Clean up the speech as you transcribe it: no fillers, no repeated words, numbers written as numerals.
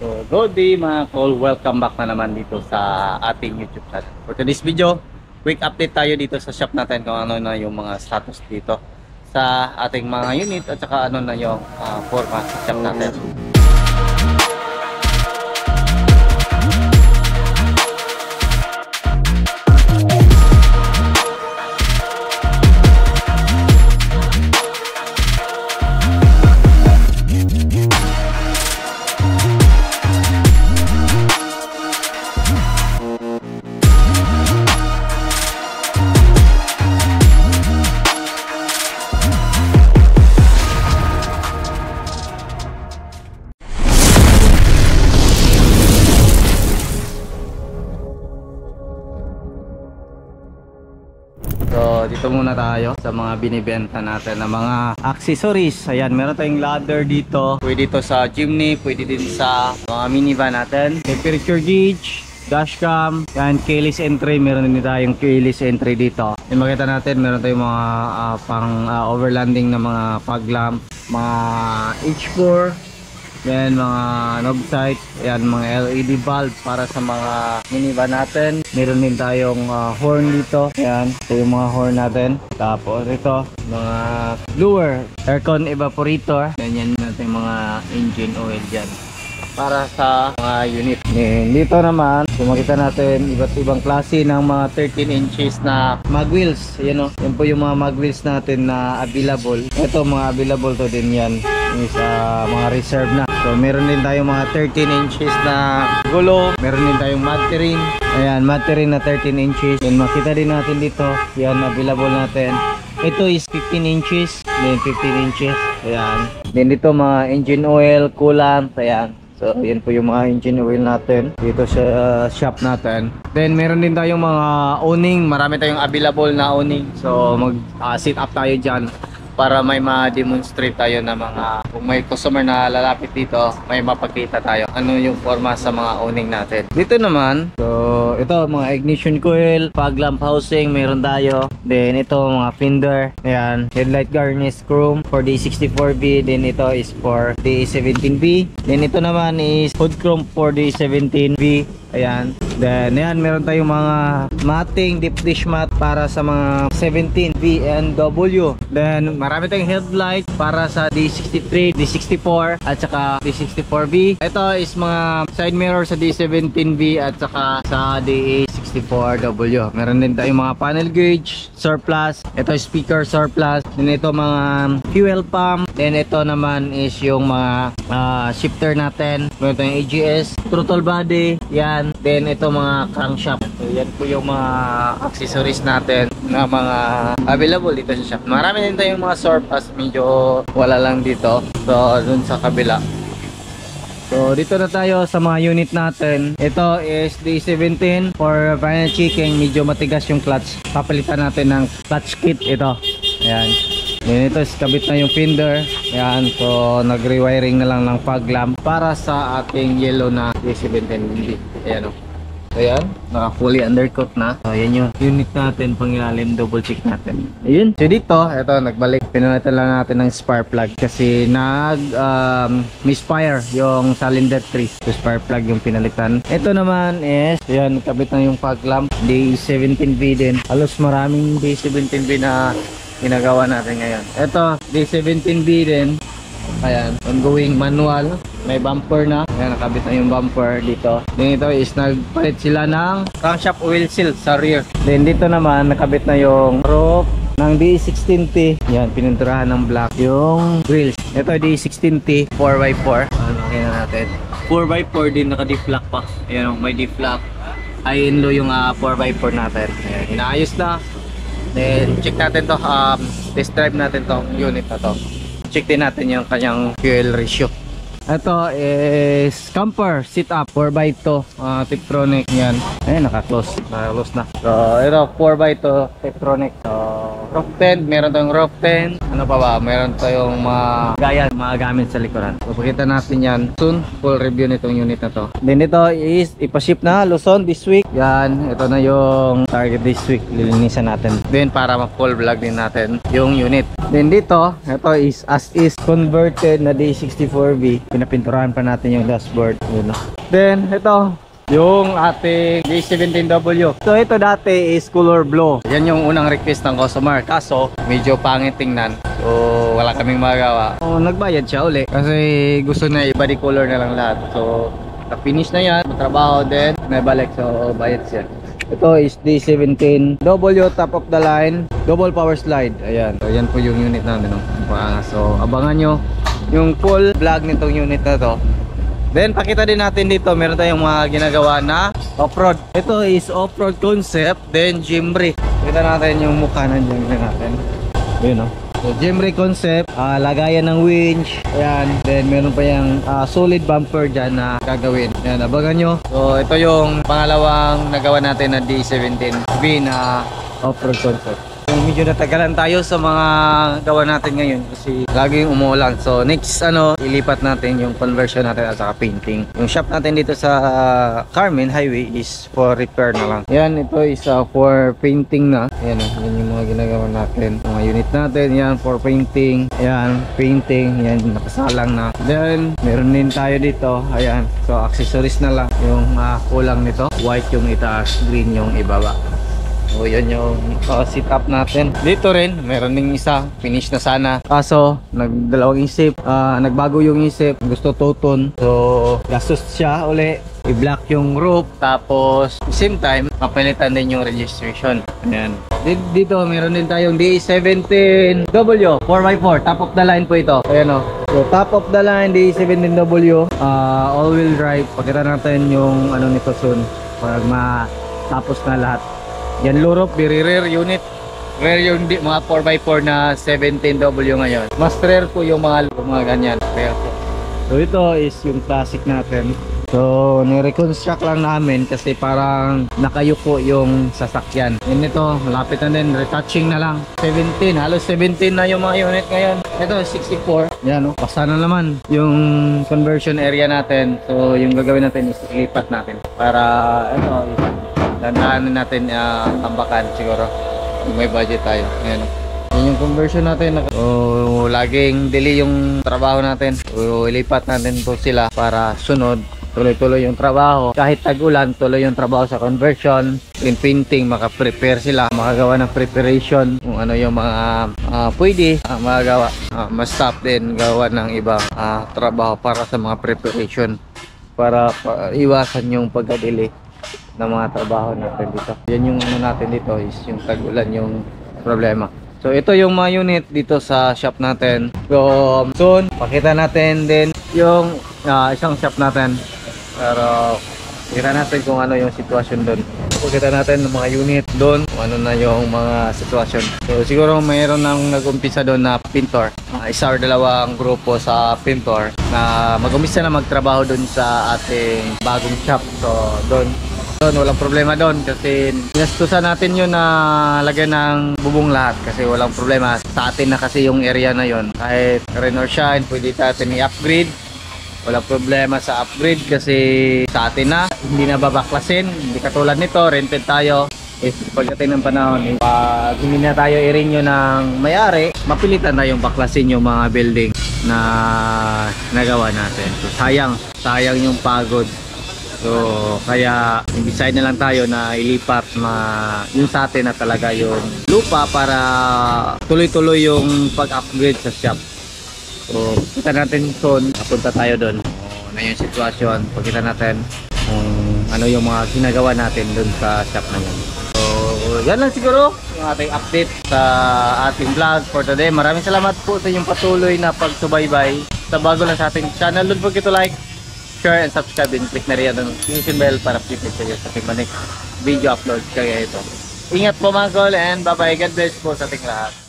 So, good day mga call. Welcome back na naman dito sa ating YouTube channel. For today's video, quick update tayo dito sa shop natin kung ano na yung mga status dito sa ating mga unit at saka ano na yung forma sa shop natin. So, dito muna tayo sa mga binibenta natin na mga accessories. Ayan, meron tayong ladder dito. Pwede dito sa chimney, pwede din sa mga minivan natin. Temperature gauge, dashcam, yan, keyless entry. Meron din tayong keyless entry dito. Yung makita natin, meron tayong mga overlanding na mga fog lamp, mga H4. Yan, mga knob sight, yan, mga LED bulb para sa mga minivan natin. Meron din tayong horn dito. Yan, ito yung mga horn natin. Tapos ito, mga blower, aircon evaporator. Yan natin mga engine oil dyan para sa mga unit. And dito naman, kung makita natin iba't ibang klase ng mga 13 inches na mag wheels. Yan o, yan po yung mga mag wheels natin na available. Ito mga available to din yan. Yung sa mga reserve na. So meron din tayong mga 13 inches na gulo. Meron din tayong materin. Ayan, materin na 13 inches. Yan, makita din natin dito. Yan, available natin. Ito is 15 inches. Then 15 inches. Ayan. Then dito mga engine oil, coolant. Ayan. So, yan po yung mga engine oil natin dito sa shop natin. Then, meron din tayong mga owning. Marami tayong available na owning. So, mag-sit up tayo dyan para may ma-demonstrate tayo na mga, kung may customer na lalapit dito, may mapakita tayo ano yung forma sa mga owning natin. Dito naman, so ito mga ignition coil, fog lamp housing, meron tayo. Then ito mga fender, ayan, headlight garnish chrome for D64B. Then ito is for D17B. Then ito naman is hood chrome for D17B. Ayan. Then ayan, meron tayong mga matting deep dish mat para sa mga 17 BMW. Then marami tayong headlight para sa D63, D64 at saka D64B. Ito is mga side mirror sa D17B at saka sa D64W. Meron din tayong mga panel gauge surplus. Ito speaker surplus. Then ito mga fuel pump. Then ito naman is yung mga shifter natin. Meron tayong AGS, throttle body. Yan. Then ito mga crankshaft. So yan po yung mga accessories natin na mga available dito sa shop. Marami din tayong mga surplus, medyo wala lang dito. So dun sa kabila. So dito na tayo sa mga unit natin. Ito is D17 for final checking. Medyo matigas yung clutch. Papalitan natin ng clutch kit ito. Ayan. Then ito is kabit na yung fender. Ayan. So nag-rewiring na lang ng fog lamp para sa ating yellow na D17B. Ayan o. Ayan, naka fully undercoat na. So yan yung unit natin, pang ilalim, double check natin. Ayun. So dito, ito nagbalik. Pinalitan lang natin ng spark plug kasi misfire yung cylinder 3. So spark plug yung pinalitan. Ito naman is, ayan, kabit na yung fog lamp. D17B din. Halos maraming D17B na ginagawa natin ngayon. Ito, D17B din. Ayan, ongoing manual. May bumper na. Ayan, nakabit na yung bumper dito. Then ito is nagpalit sila ng crankshaft oil seal sa rear. Then dito naman nakabit na yung roof ng D16T. Yan, pininturahan ng black yung grills. Ito D16T 4x4. Nakita natin 4x4 din, naka D-flock pa. Ayan, may D-flock. High and low yung 4x4 natin. Ayan, inaayos na. Then check natin to, test drive natin to unit na to. Check din natin yung kanyang fuel ratio. Ito is camper sit up 4x2 Tiptronic. Yan, ayun, naka-close na. So ito 4x2 Tiptronic. So roof tent, meron tayong roof tent. Ano pa ba, meron tayong mga gaya, mga gamit sa likuran. So pakita natin yan soon, full review nitong unit na to. Then ito is ipaship na Luzon this week. Yan, ito na yung target this week, lilinisan natin then para ma-full vlog din natin yung unit. Then dito, ito is as is converted na D64B. pinapinturahan pa natin yung dashboard. Yun, no? Then, ito, yung ating D17W. So, ito dati is color blue. Yan yung unang request ng customer. Kaso, medyo pangit tingnan. So, wala kaming magawa. So, nagbayad siya uli. Kasi gusto na iba di color na lang lahat. So, na-finish na yan. Matrabaho din. Naibalik. So, bayad siya. Ito is D17W, top of the line, double power slide. Ayan. So, yan po yung unit natin. No? So, abangan nyo yung full vlog nitong unit na to. Then, pakita din natin dito, meron tayong mga ginagawa na off-road. Ito is off-road concept, then Jimry. Pakita natin yung mukha ng Jimry natin. Ayun, no? So, Jimry concept, lagayan ng winch. Ayan, then meron pa yung solid bumper dyan na gagawin. Ayan, abangan nyo. So, ito yung pangalawang nagawa natin na D17B na off-road concept. Medyo natagalan tayo sa mga gawa natin ngayon kasi laging umuulan. So next ilipat natin yung conversion natin at saka painting. Yung shop natin dito sa Carmen Highway is for repair na lang. Yan, ito is for painting na. Yan, yan yung mga ginagawa natin. Mga unit natin, yan for painting. Yan, painting. Yan, nakasalang na. Then, meron din tayo dito. Ayan, so accessories na lang. Yung kulang nito. White yung itaas, green yung ibaba. So yun yung sit up natin. Dito rin meron ding isa, finish na sana. Kaso nagdalawang isip, nagbago yung isip, gusto tuton. So gastos siya uli, i-block yung roof. Tapos same time, papalitan din yung registration. Ayan. Dito meron din tayong D17W 4x4, top of the line po ito. Ayan o. So top of the line D17W, all wheel drive. Pakita natin yung nito soon pag matapos na lahat. Yan lurop, very rare unit. Rare yung mga 4x4 na 17W ngayon. Mas rare po yung mga ganyan. Rare po. So ito is yung classic natin. So ni-reconstruct lang namin kasi parang nakayuko yung sasakyan. Yan ito, malapit na din, retouching na lang. 17, halos 17 na yung mga unit ngayon. Ito 64. Yan o, basta na naman yung conversion area natin. So yung gagawin natin is ilipat natin para dandaanan natin tambakan siguro kung may budget tayo. Ayan. Yun yung conversion natin. So, laging delay yung trabaho natin. So, ilipat natin po sila para sunod tuloy-tuloy yung trabaho. Kahit tag-ulan, tuloy yung trabaho sa conversion. In painting, maka-prepare sila. Makagawa ng preparation kung ano yung mga pwede magagawa. Ma-stop din gawa ng ibang trabaho para sa mga preparation para iwasan yung pagka-delay ng mga trabaho natin dito. Yan yung natin dito is yung tag-ulan yung problema. So ito yung mga unit dito sa shop natin. So soon pakita natin din yung isang shop natin. Pero kita natin kung ano yung sitwasyon doon. Pakita natin ng mga unit doon kung ano na yung mga sitwasyon. So siguro mayroon nang nag-umpisa doon na pintor. Isa or dalawang grupo sa pintor na mag-umpisa na magtrabaho doon sa ating bagong shop. So doon walang problema doon kasi ginastusan natin yun na lagyan ng bubong lahat kasi walang problema. Sa atin na kasi yung area na yon. Kahit rain or shine, pwede natin i-upgrade. Walang problema sa upgrade kasi sa atin na. Hindi na babaklasin. Hindi katulad nito, rented tayo. Pagdating ng panahon, pag hindi na tayo i-renew ng may-ari, mapilitan tayong baklasin yung mga building na nagawa natin. So sayang yung pagod. So kaya decide na lang tayo na ilipat yung sa atin na talaga yung lupa para tuloy-tuloy yung pag-upgrade sa shop. So kita natin soon, napunta tayo doon. Na yung sitwasyon, pagkita natin kung ano yung mga ginagawa natin doon sa shop na yun. So yan lang siguro yung ating update sa ating vlog for today. Maraming salamat po sa inyong patuloy na pagsubaybay. Sa bago lang sa ating channel, don't forget to like, share and subscribe, and click na rin ang notification bell para update kayo sa ating next video upload kaya ito. Ingat po mga kol and bye bye, God bless po sa ating lahat.